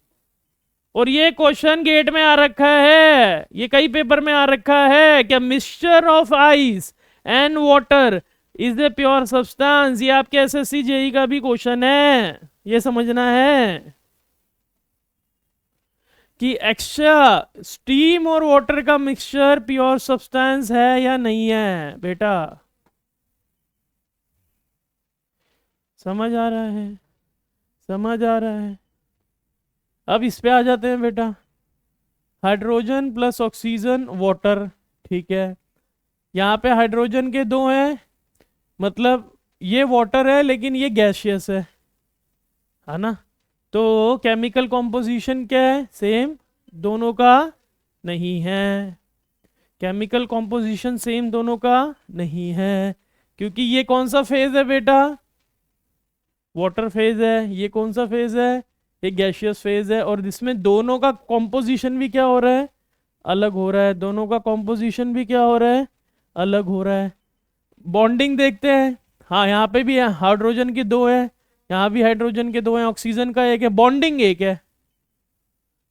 और ये क्वेश्चन गेट में आ रखा है, ये कई पेपर में आ रखा है कि mixture of ice and water is a pure substance. ये आपके एसएससी जेई का भी क्वेश्चन है, ये समझना है कि एक्स्ट्रा स्टीम और वाटर का मिक्सचर प्योर सब्सटेंस है या नहीं है बेटा। समझ आ रहा है? समझ आ रहा है? अब इस पे आ जाते हैं बेटा। Hydrogen plus oxygen water. ठीक है, यहाँ पे हाइड्रोजन के दो हैं, मतलब ये वाटर है लेकिन ये गैसियस है ना? तो केमिकल कॉम्पोजिशन क्या है? सेम दोनों का नहीं है। केमिकल कॉम्पोजिशन सेम दोनों का नहीं है, क्योंकि ये कौन सा फेज है बेटा? वाटर फेज है। ये कौन सा फेज है? ये गैसियस फेज है। और इसमें दोनों का कॉम्पोजिशन भी क्या हो रहा है? अलग हो रहा है। दोनों का कॉम्पोजिशन भी क्या हो रहा है? अलग हो रहा है। बॉन्डिंग देखते हैं। हाँ, यहाँ पे भी है, हाइड्रोजन के दो है, यहाँ भी हाइड्रोजन के दो हैं, ऑक्सीजन का एक है, बॉन्डिंग एक है।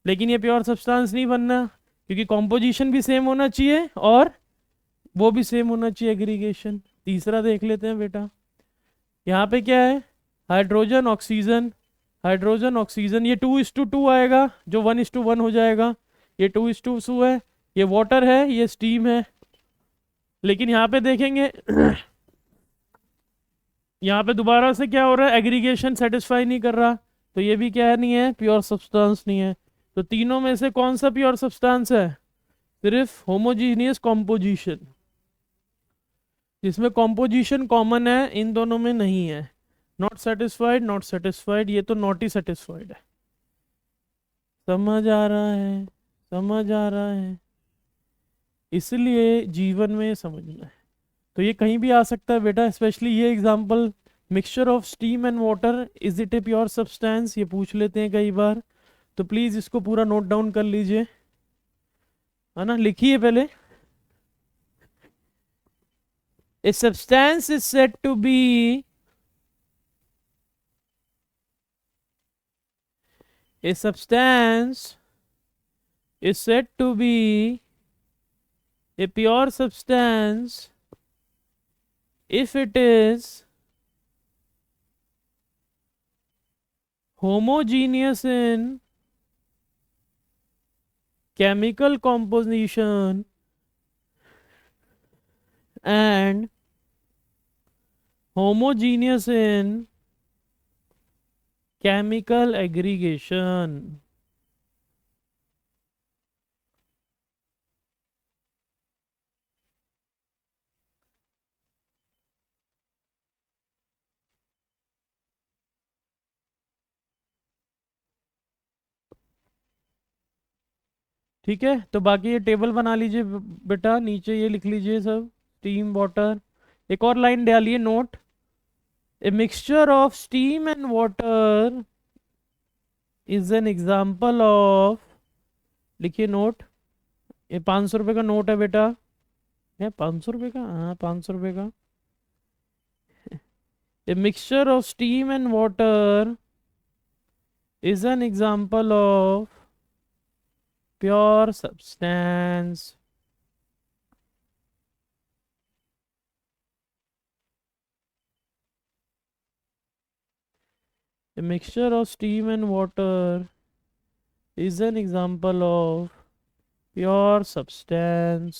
लेकिन ये प्योर सब्सटेंस नहीं बनना, क्योंकि कॉम्पोजिशन भी सेम होना चाहिए और वो भी सेम होना चाहिए, एग्रीगेशन। तीसरा देख लेते हैं बेटा। यहाँ पे क्या है? हाइड्रोजन ऑक्सीजन, हाइड्रोजन ऑक्सीजन, ये 2:2 आएगा, जो 1:1 हो जाएगा। ये 2:2 है, ये वाटर है, ये स्टीम है। लेकिन यहाँ पे देखेंगे यहाँ पे दोबारा से क्या हो रहा है? एग्रीगेशन सेटिस्फाई नहीं कर रहा, तो ये भी क्या है? नहीं है, प्योर सब्सटेंस नहीं है। तो तीनों में से कौन सा प्योर सब्सटेंस है? सिर्फ होमोजीनियस कॉम्पोजिशन, जिसमें कॉम्पोजिशन कॉमन है, इन दोनों में नहीं है। नॉट सेटिस्फाइड, नॉट सेटिस्फाइड, ये तो नॉट ही सेटिस्फाइड है। समझ आ रहा है? समझ आ रहा है? इसलिए जीवन में समझना है। तो ये कहीं भी आ सकता है बेटा, स्पेशली ये example, mixture of steam and water, is it a pure substance, ये पूछ लेते हैं कई बार। तो प्लीज इसको पूरा नोट डाउन कर लीजिए, है ना, लिखिए पहले। A substance is said to be, a substance is said to be a pure substance if it is homogeneous in chemical composition and homogeneous in chemical aggregation. ठीक है, तो बाकी ये टेबल बना लीजिए बेटा, नीचे ये लिख लीजिए सब, स्टीम वाटर। एक और लाइन डालिए note, a mixture of steam and water is an example of, लिखिए नोट, ये 500 रुपये का नोट है बेटा, है 500 रुपये का, हाँ 500 रुपये का। A mixture of steam and water is an example of pure substance. A mixture of steam and water is an example of pure substance.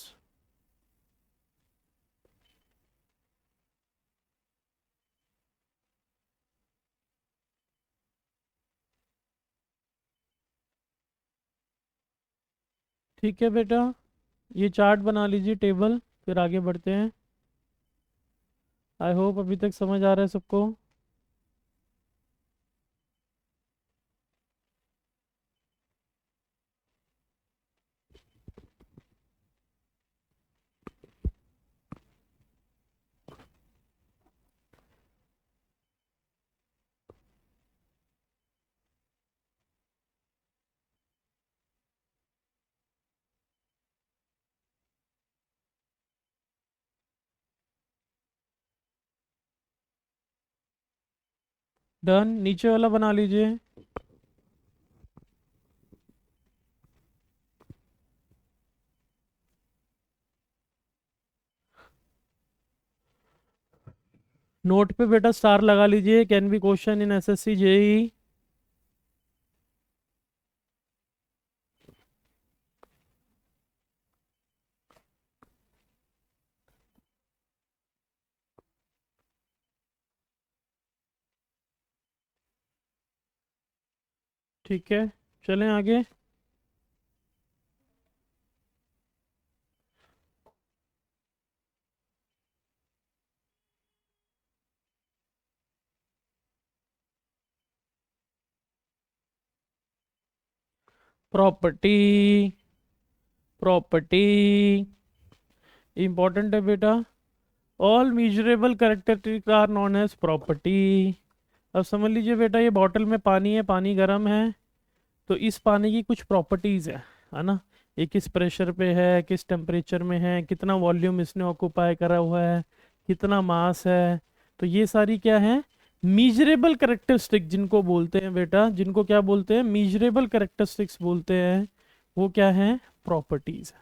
ठीक है बेटा, ये चार्ट बना लीजिए टेबल, फिर आगे बढ़ते हैं। आई होप अभी तक समझ आ रहा है सबको। डन, नीचे वाला बना लीजिए। नोट पे बेटा स्टार लगा लीजिए, can be question in SSC JE. ठीक है, चलें आगे। प्रॉपर्टी, प्रॉपर्टी इंपॉर्टेंट है बेटा। All measurable characteristic are known as property. अब समझ लीजिए बेटा, ये बॉटल में पानी है, पानी गर्म है, तो इस पानी की कुछ प्रॉपर्टीज़ है ना, ये किस प्रेशर पे है, किस टेम्परेचर में है, कितना वॉल्यूम इसने ऑक्यूपाई करा हुआ है, कितना मास है, तो ये सारी क्या है, मीजरेबल करेक्टरिस्टिक जिनको बोलते हैं बेटा, जिनको क्या बोलते हैं, मीजरेबल करेक्टरिस्टिक्स बोलते हैं, वो क्या है, प्रॉपर्टीज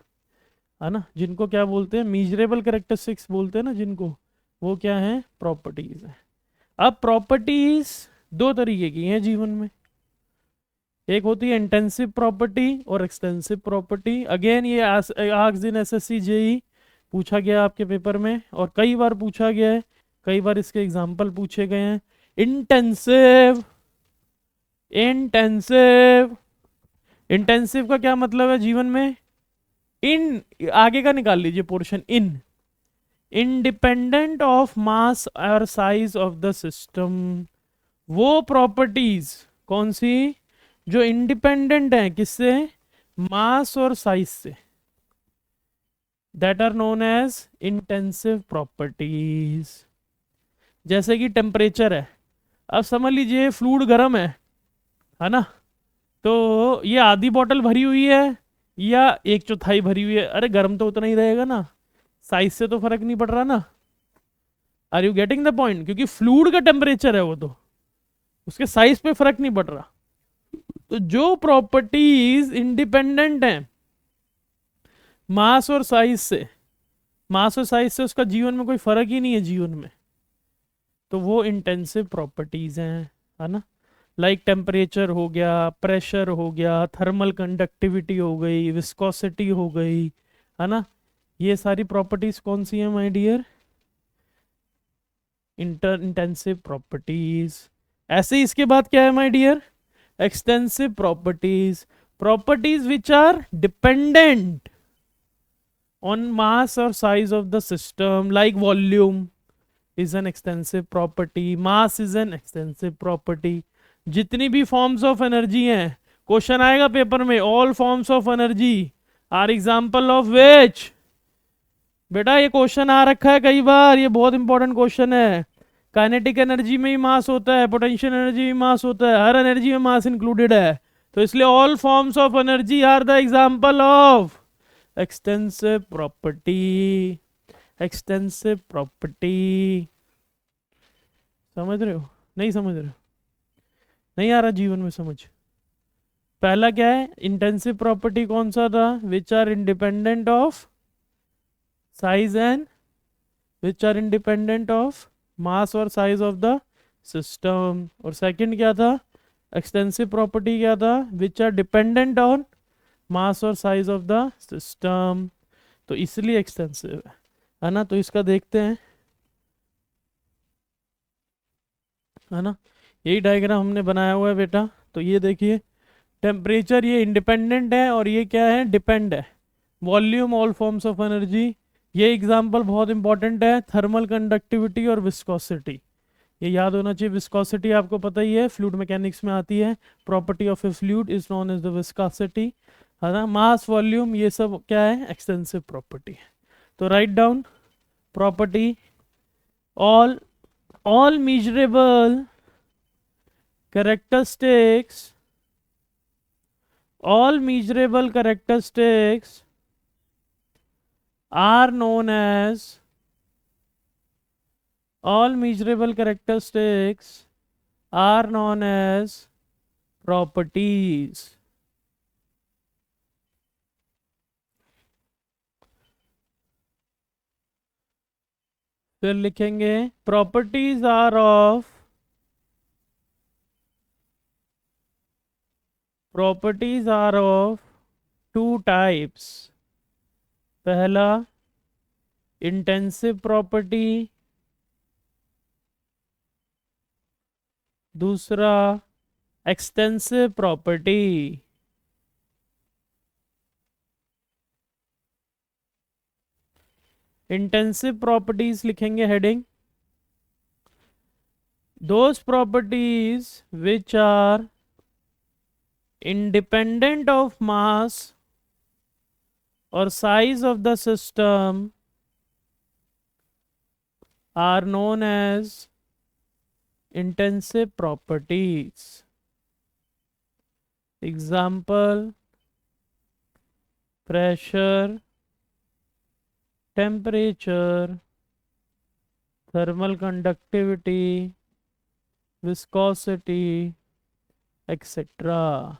है ना, जिनको क्या बोलते हैं, मीजरेबल करेक्टरिस्टिक्स बोलते हैं ना जिनको, वो क्या है, प्रॉपर्टीज है। अब प्रॉपर्टीज दो तरीके की हैं जीवन में, एक होती है इंटेंसिव प्रॉपर्टी और एक्सटेंसिव प्रॉपर्टी। अगेन ये आस्क्ड इन एसएससी जेई, पूछा गया आपके पेपर में और कई बार पूछा गया है, कई बार इसके एग्जाम्पल पूछे गए हैं। इंटेंसिव, इंटेंसिव, इंटेंसिव का क्या मतलब है जीवन में, इन, आगे का निकाल लीजिए portion, in, independent of mass और साइज ऑफ द सिस्टम। वो प्रॉपर्टीज कौन सी, जो इंडिपेंडेंट है किससे, मास और साइज से, that are known as intensive properties. जैसे कि टेम्परेचर है, अब समझ लीजिए फ्लूइड गर्म है ना, तो ये आधी बोतल भरी हुई है या एक चौथाई भरी हुई है, अरे गर्म तो उतना ही रहेगा ना, साइज से तो फर्क नहीं पड़ रहा ना। Are you getting the point? क्योंकि फ्लूइड का टेम्परेचर है वो, तो उसके साइज पे फर्क नहीं पड़ रहा। तो जो प्रॉपर्टीज इंडिपेंडेंट हैं मास और साइज से, मास और साइज से उसका जीवन में कोई फर्क ही नहीं है जीवन में, तो वो इंटेंसिव प्रॉपर्टीज हैं, है ना। लाइक टेम्परेचर हो गया, प्रेशर हो गया, थर्मल कंडक्टिविटी हो गई, विस्कोसिटी हो गई, है ना। ये सारी प्रॉपर्टीज कौन सी हैं माय डियर? Intensive properties. ऐसे ही इसके बाद क्या है my dear? Extensive properties. Properties which are dependent on mass or size of the system, like volume is an extensive property, mass is an extensive property। जितनी भी forms of energy हैं, question आएगा paper में, all forms of energy are example of which. बेटा ये question आ रखा है कई बार, ये बहुत इंपॉर्टेंट क्वेश्चन है। काइनेटिक एनर्जी में ही मास होता है, पोटेंशियल एनर्जी में मास होता है, हर एनर्जी में मास इंक्लूडेड है, तो इसलिए all forms of energy are the example of extensive property. Extensive property समझ रहे हो? नहीं समझ रहे हो? नहीं आ रहा जीवन में समझ? पहला क्या है? इंटेंसिव प्रॉपर्टी कौन सा था? Which are independent of size and which are independent of mass और साइज ऑफ द सिस्टम। और सेकंड क्या था? एक्सटेंसिव प्रॉपर्टी क्या था? Which are dependent on mass और साइज ऑफ द सिस्टम, तो इसलिए एक्सटेंसिव है ना। तो इसका देखते हैं, है ना। यही डायग्राम हमने बनाया हुआ है बेटा। तो ये देखिए, टेम्परेचर ये इंडिपेंडेंट है और ये क्या है? डिपेंड है। Volume all forms of energy, ये एग्जांपल बहुत इंपॉर्टेंट है। थर्मल कंडक्टिविटी और विस्कोसिटी, ये याद होना चाहिए। विस्कोसिटी आपको पता ही है, फ्लूइड मैकेनिक्स में आती है। Property of a fluid is known as the viscosity, है ना। मास, वॉल्यूम, ये सब क्या है? Extensive property. तो write down property, all measurable characteristics, all measurable characteristics are known as, all measurable characteristics are known as properties। फिर लिखेंगे properties are of, properties are of two types. पहला intensive property, दूसरा extensive property. Intensive properties लिखेंगे heading, those properties which are independent of mass or size of the system are known as intensive properties। Example: pressure, temperature, thermal conductivity, viscosity, etc.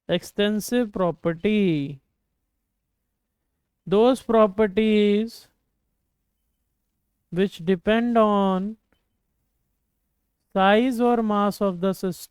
Extensive property, those properties which depend on size or mass of the system